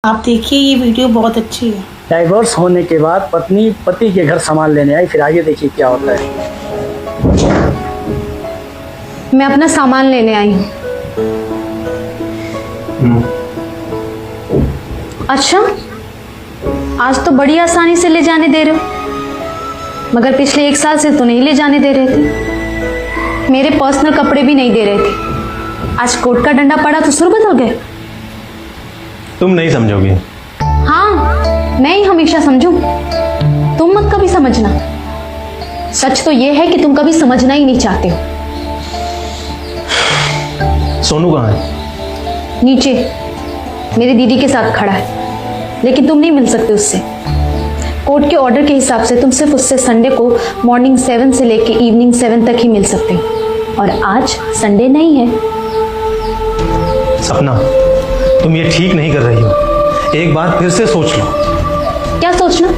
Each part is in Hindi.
आप देखिए ये वीडियो बहुत अच्छी है। डाइवोर्स होने के बाद पत्नी पति के घर सामान लेने आई, फिर आगे देखिए क्या होता है। मैं अपना सामान लेने आई हूँ। अच्छा, आज तो बड़ी आसानी से ले जाने दे रहे हो, मगर पिछले 1 साल से तो नहीं ले जाने दे रहे थे। मेरे पर्सनल कपड़े भी नहीं दे रहे थे। आज कोर्ट का डंडा पड़ा तो सुर बदल गए। तुम नहीं समझोगी। हाँ, मैं ही हमेशा समझूं, तुम मत कभी समझना। सच तो यह है कि तुम कभी समझना ही नहीं चाहते हो। सोनू कहाँ है? नीचे मेरी दीदी के साथ खड़ा है, लेकिन तुम नहीं मिल सकते उससे। कोर्ट के ऑर्डर के हिसाब से तुम सिर्फ उससे संडे को मॉर्निंग 7 से लेके इवनिंग 7 तक ही मिल सकते हो, और आज संडे नहीं है। सपना, तुम ये ठीक नहीं कर रही हो। एक बार फिर से सोच लो। क्या सोचना?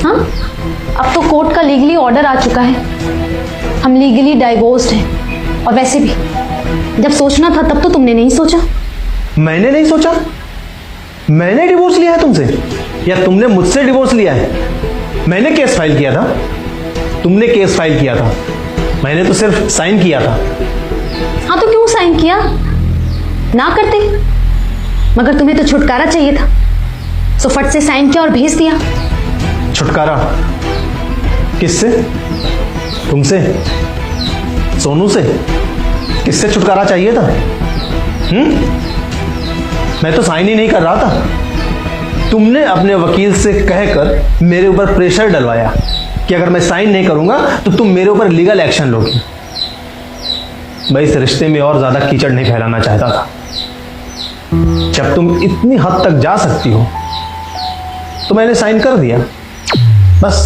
हाँ, अब तो कोर्ट का लीगली ऑर्डर आ चुका है। हम लीगली डाइवोर्स्ड हैं, और वैसे भी जब सोचना था तब तो तुमने नहीं सोचा। मैंने नहीं सोचा? मैंने डिवोर्स लिया है तुमसे, या तुमने मुझसे डिवोर्स लिया है? मैंने केस फाइल किया था, तुमने केस फाइल किया था, मैंने तो सिर्फ साइन किया था। हाँ, तो क्यों साइन किया? ना करते। मगर तुम्हें तो छुटकारा चाहिए था, सो फट से साइन किया और भेज दिया। छुटकारा? किससे? तुमसे? सोनू से? किससे छुटकारा चाहिए था? मैं तो साइन ही नहीं कर रहा था। तुमने अपने वकील से कहकर मेरे ऊपर प्रेशर डलवाया कि अगर मैं साइन नहीं करूंगा तो तुम मेरे ऊपर लीगल एक्शन लोगी। मैं इस रिश्ते में और ज्यादा कीचड़ नहीं फैलाना चाहता था। जब तुम इतनी हद तक जा सकती हो तो मैंने साइन कर दिया, बस।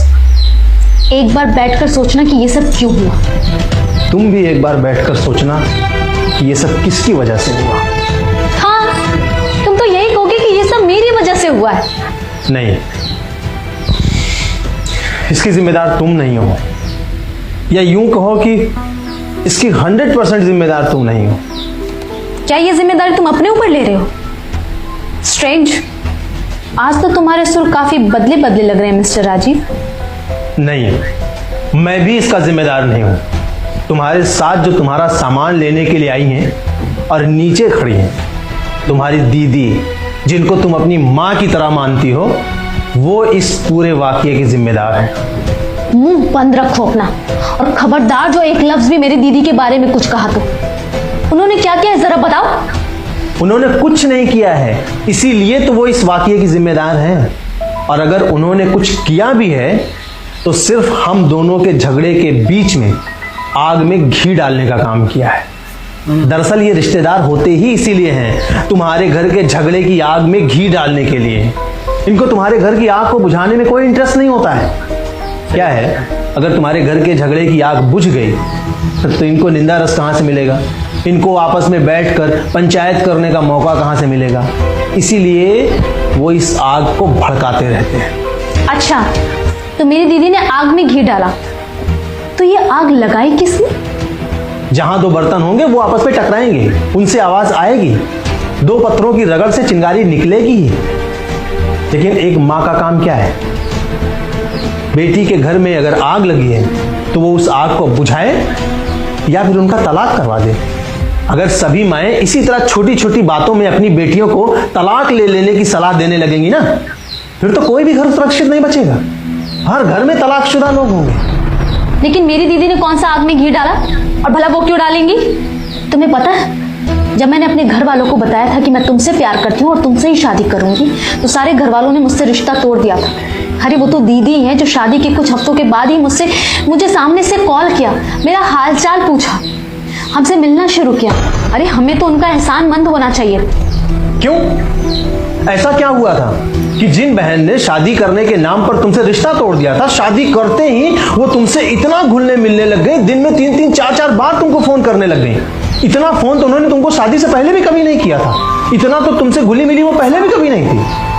एक बार बैठकर सोचना कि ये सब क्यों हुआ। तुम भी एक बार बैठकर सोचना कि ये सब किसकी वजह से हुआ। हाँ, तुम तो यही कहोगे कि ये सब मेरी वजह से हुआ है। नहीं, इसकी जिम्मेदार तुम नहीं हो, या यूं कहो कि इसकी 100% जिम्मेदार तुम नहीं हो। क्या ये जिम्मेदारी तुम अपने ऊपर ले रहे हो? स्ट्रेंज, आज तो तुम्हारे सुर काफी बदले बदले लग रहे हैं मिस्टर राजीव। नहीं, मैं भी इसका जिम्मेदार नहीं हूं। तुम्हारे साथ जो तुम्हारा सामान लेने के लिए आई हैं और नीचे खड़ी हैं, तुम्हारी दीदी, जिनको तुम अपनी मां की तरह मानती हो, वो इस पूरे वाकये की जिम्मेदार है। मुंह बंद रखो अपना, और खबरदार जो एक लफ्ज भी मेरी दीदी के बारे में कुछ कहा तो। उन्होंने क्या किया है जरा बताओ। उन्होंने कुछ नहीं किया है, इसीलिए तो वो इस वाकये की जिम्मेदार है। और अगर उन्होंने कुछ किया भी है तो सिर्फ हम दोनों के झगड़े के बीच में आग में घी डालने का काम किया है। दरअसल ये रिश्तेदार होते ही इसीलिए हैं, तुम्हारे घर के झगड़े की आग में घी डालने के लिए। इनको तुम्हारे घर की आग को बुझाने में कोई इंटरेस्ट नहीं होता है। क्या है, अगर तुम्हारे घर के झगड़े की आग बुझ गई तो इनको निंदा रस कहां से मिलेगा? इनको आपस में बैठकर पंचायत करने का मौका कहां से मिलेगा? इसीलिए वो इस आग को भड़काते रहते हैं। अच्छा, तो मेरी दीदी ने आग में घी डाला, तो ये आग लगाई किसने? जहां 2 बर्तन होंगे वो आपस में टकराएंगे, उनसे आवाज आएगी, 2 पत्थरों की रगड़ से चिंगारी निकलेगी ही। लेकिन एक मां का काम क्या है? बेटी के घर में अगर आग लगी है तो वो उस आग को बुझाए या फिर उनका तलाक करवा दे। अगर सभी माएं इसी तरह छोटी छोटी बातों में अपनी बेटियों को तलाक ले लेने की सलाह देने लगेंगी ना, फिर तो कोई भी घर सुरक्षित नहीं बचेगा। हर घर में तलाकशुदा लोग होंगे। लेकिन मेरी दीदी ने कौन सा आग में घी डाला, और भला वो क्यों डालेंगी? तुम्हें पता है, जब मैंने अपने घर वालों को बताया था कि मैं तुमसे प्यार करती हूँ और तुमसे ही शादी करूंगी, तो सारे घर वालों ने मुझसे रिश्ता तोड़ दिया था। अरे वो तो दीदी हैं जो शादी के कुछ हफ्तों के बाद ही मुझे सामने से कॉल किया, मेरा हालचाल पूछा, हमसे मिलना शुरू किया। अरे हमें तो उनका एहसानमंद होना चाहिए। क्यों? ऐसा क्या हुआ था कि जिन बहन ने शादी करने के नाम पर तुमसे रिश्ता तोड़ दिया था, शादी करते ही वो तुमसे इतना घुलने मिलने लग गई, दिन में 3-3, 4-4 बार तुमको फोन करने लग गई। इतना फोन तो उन्होंने तुमको शादी से पहले भी कभी नहीं किया था। इतना तो तुमसे घुली मिली वो पहले भी कभी नहीं थी।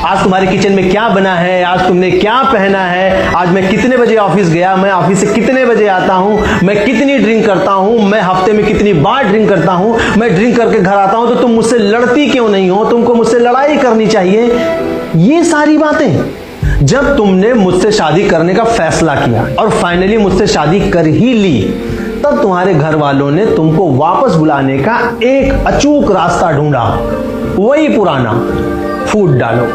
आज तुम्हारे किचन में क्या बना है, आज तुमने क्या पहना है, आज मैं कितने बजे ऑफिस गया, मैं ऑफिस से कितने बजे आता हूं, मैं कितनी ड्रिंक करता हूं, मैं हफ्ते में कितनी बार ड्रिंक करता हूं, मैं ड्रिंक करके घर आता हूं तो तुम मुझसे लड़ती क्यों नहीं हो, तुमको मुझसे लड़ाई करनी चाहिए। ये सारी बातें जब तुमने मुझसे शादी करने का फैसला किया और फाइनली मुझसे शादी कर ही ली, तब तुम्हारे घर वालों ने तुमको वापस बुलाने का एक अचूक रास्ता ढूंढा, वही पुराना, फूट डालो।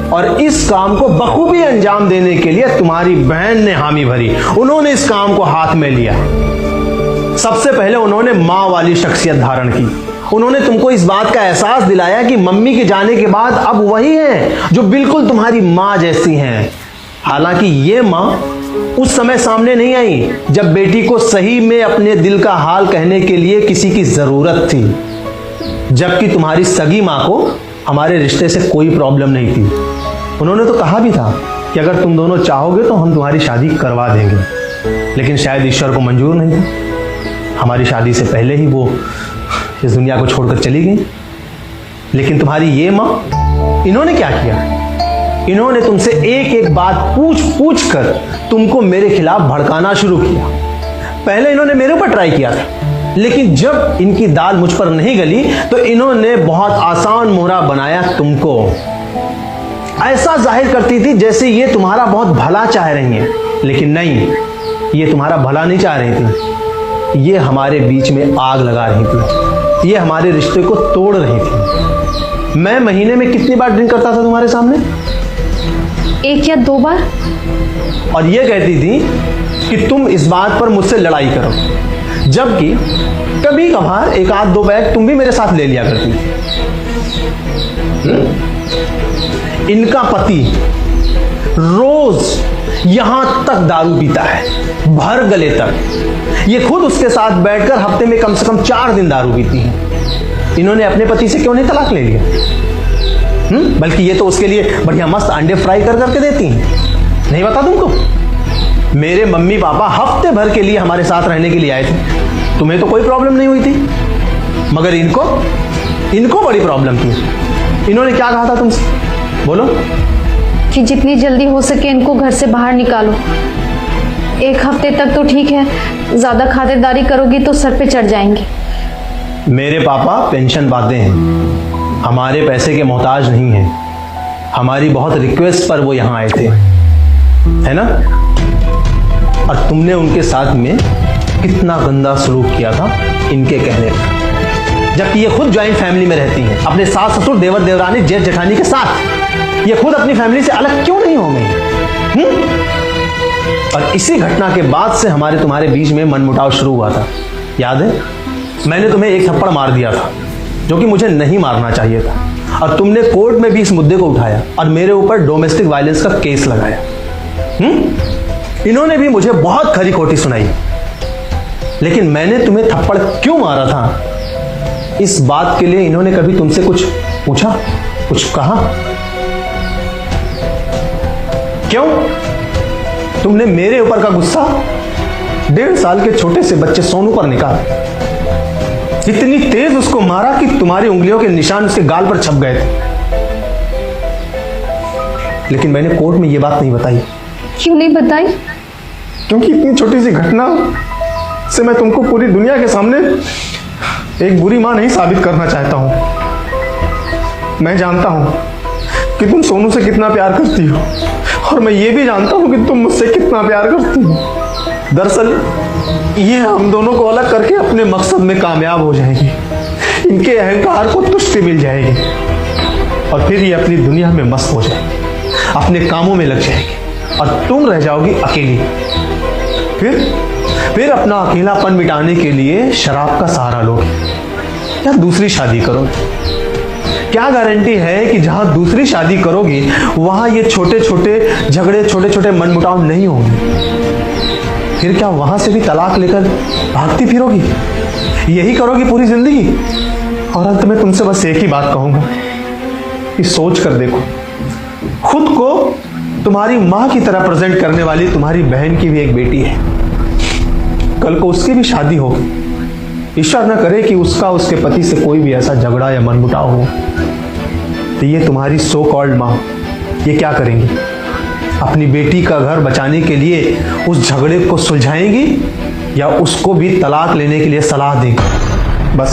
और इस काम को बखूबी अंजाम देने के लिए तुम्हारी बहन ने हामी भरी, उन्होंने इस काम को हाथ में लिया। सबसे पहले उन्होंने मां वाली शख्सियत धारण की, उन्होंने तुमको इस बात का एहसास दिलाया कि मम्मी के जाने के बाद अब वही है जो बिल्कुल तुम्हारी मां जैसी हैं। हालांकि ये मां उस समय सामने नहीं आई जब बेटी को सही में अपने दिल का हाल कहने के लिए किसी की जरूरत थी, जबकि तुम्हारी सगी मां को हमारे रिश्ते से कोई प्रॉब्लम नहीं थी। उन्होंने तो कहा भी था कि अगर तुम दोनों चाहोगे तो हम तुम्हारी शादी करवा देंगे, लेकिन शायद ईश्वर को मंजूर नहीं था। हमारी शादी से पहले ही वो इस दुनिया को छोड़कर चली गई। लेकिन तुम्हारी ये मां, इन्होंने क्या किया, इन्होंने तुमसे एक एक बात पूछ पूछ कर तुमको मेरे खिलाफ भड़काना शुरू किया। पहले इन्होंने मेरे ऊपर ट्राई किया था, लेकिन जब इनकी दाल मुझ पर नहीं गली तो इन्होंने बहुत आसान मोहरा बनाया तुमको। ऐसा जाहिर करती थी जैसे ये तुम्हारा बहुत भला चाह रही हैं, लेकिन नहीं, ये तुम्हारा भला नहीं चाह रही थी। ये हमारे बीच में आग लगा रही थी, ये हमारे रिश्ते को तोड़ रही थी। मैं महीने में कितनी बार ड्रिंक करता था तुम्हारे सामने? 1 या 2 बार। और ये कहती थी कि तुम इस बात पर मुझसे लड़ाई करो, जबकि कभी कभार 1-2 बैग तुम भी मेरे साथ ले लिया करती। इनका पति रोज यहां तक दारू पीता है, भर गले तक। ये खुद उसके साथ बैठकर हफ्ते में कम से कम 4 दिन दारू पीती है। इन्होंने अपने पति से क्यों नहीं तलाक ले लिया? बल्कि ये तो उसके लिए बढ़िया मस्त अंडे फ्राई कर करके देती हैं। नहीं बता तुमको? मेरे मम्मी पापा हफ्ते भर के लिए हमारे साथ रहने के लिए आए थे, तुम्हें तो कोई प्रॉब्लम नहीं हुई थी, मगर इनको बड़ी प्रॉब्लम थी। इन्होंने क्या कहा था तुमसे, बोलो? कि जितनी जल्दी हो सके इनको घर से बाहर निकालो। 1 हफ्ते तक तो ठीक है, ज्यादा खातिरदारी करोगी तो सर पे चढ़ जाएंगे। मेरे पापा पेंशन पाते हैं, हमारे पैसे के मोहताज नहीं हैं। हमारी बहुत रिक्वेस्ट पर वो यहाँ आए थे, है ना? और तुमने उनके साथ में कितना गंदा सलूक किया था इनके कहने पर, जबकि ये खुद ज्वाइंट फैमिली में रहती हैं, अपने सास ससुर देवर देवरानी जेठ जेठानी के साथ। ये खुद अपनी फैमिली से अलग क्यों नहीं हो गई? और इसी घटना के बाद से हमारे तुम्हारे बीच में मनमुटाव शुरू हुआ था, याद है? मैंने तुम्हें 1 थप्पड़ मार दिया था, जो कि मुझे नहीं मारना चाहिए था, और तुमने कोर्ट में भी इस मुद्दे को उठाया और मेरे ऊपर डोमेस्टिक वायलेंस का केस लगाया। इन्होंने भी मुझे बहुत खरी खोटी सुनाई, लेकिन मैंने तुम्हें थप्पड़ क्यों मारा था, इस बात के लिए इन्होंने कभी तुमसे कुछ पूछा, कुछ कहा? क्यों? तुमने मेरे ऊपर का गुस्सा 1.5 साल के छोटे से बच्चे सोनू पर निकाला, इतनी तेज उसको मारा कि तुम्हारी उंगलियों के निशान उसके गाल पर छप गए थे। लेकिन मैंने कोर्ट में यह बात नहीं बताई। क्यों नहीं बताई? क्योंकि इतनी छोटी सी घटना से मैं तुमको पूरी दुनिया के सामने एक बुरी मां नहीं साबित करना चाहता हूं। मैं जानता हूं कि तुम सोनू से कितना प्यार करती हो, और मैं ये भी जानता हूं कि तुम मुझसे कितना प्यार करती हो। दरअसल ये हम दोनों को अलग करके अपने मकसद में कामयाब हो जाएगी, इनके अहंकार को तुष्टि मिल जाएगी, और फिर ये अपनी दुनिया में मस्त हो जाएगी, अपने कामों में लग जाएगी, और तुम रह जाओगी अकेली। फिर अपना अकेलापन मिटाने के लिए शराब का सहारा लोगी या दूसरी शादी करोगी। क्या गारंटी है कि जहां दूसरी शादी करोगी वहां ये छोटे छोटे झगड़े, छोटे छोटे मनमुटाव नहीं होंगे? फिर क्या वहां से भी तलाक लेकर भागती फिरोगी? यही करोगी पूरी जिंदगी? और अंत में तुमसे बस एक ही बात कहूंगा कि सोच कर देखो, खुद को तुम्हारी मां की तरह प्रेजेंट करने वाली तुम्हारी बहन की भी एक बेटी है, कल को उसकी भी शादी होगी। ईश्वर न करे कि उसका उसके पति से कोई भी ऐसा झगड़ा या मनमुटाव हो, तो ये तुम्हारी सो कॉल्ड मां ये क्या करेंगी? अपनी बेटी का घर बचाने के लिए उस झगड़े को सुलझाएंगी या उसको भी तलाक लेने के लिए सलाह देंगी? बस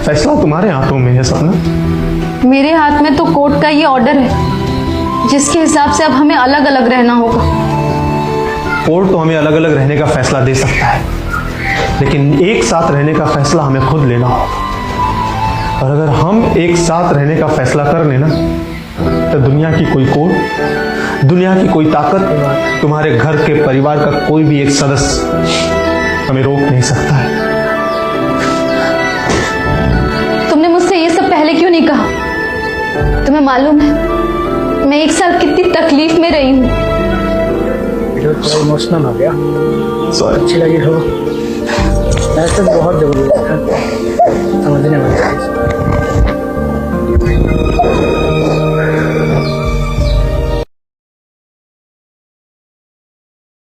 फैसला तुम्हारे हाथों में है सपना। मेरे हाथ में तो कोर्ट का ये ऑर्डर है जिसके हिसाब से अब हमें अलग अलग रहना होगा। कोर्ट तो हमें अलग अलग रहने का फैसला दे सकता है, लेकिन एक साथ रहने का फैसला हमें खुद लेना होगा। और अगर हम एक साथ रहने का फैसला कर लेना तो दुनिया की कोई कोर्ट, दुनिया की कोई ताकत, तुम्हारे घर के परिवार का कोई भी एक सदस्य हमें रोक नहीं सकता है। तुमने मुझसे ये सब पहले क्यों नहीं कहा? तुम्हें मालूम है मैं 1 साल कितनी तकलीफ में रही हूँ। थोड़ा इमोशनल हो गया, सॉरी। अच्छी लगी हो, ऐसे बहुत जबरदस्त है, समझने वाली चीज़।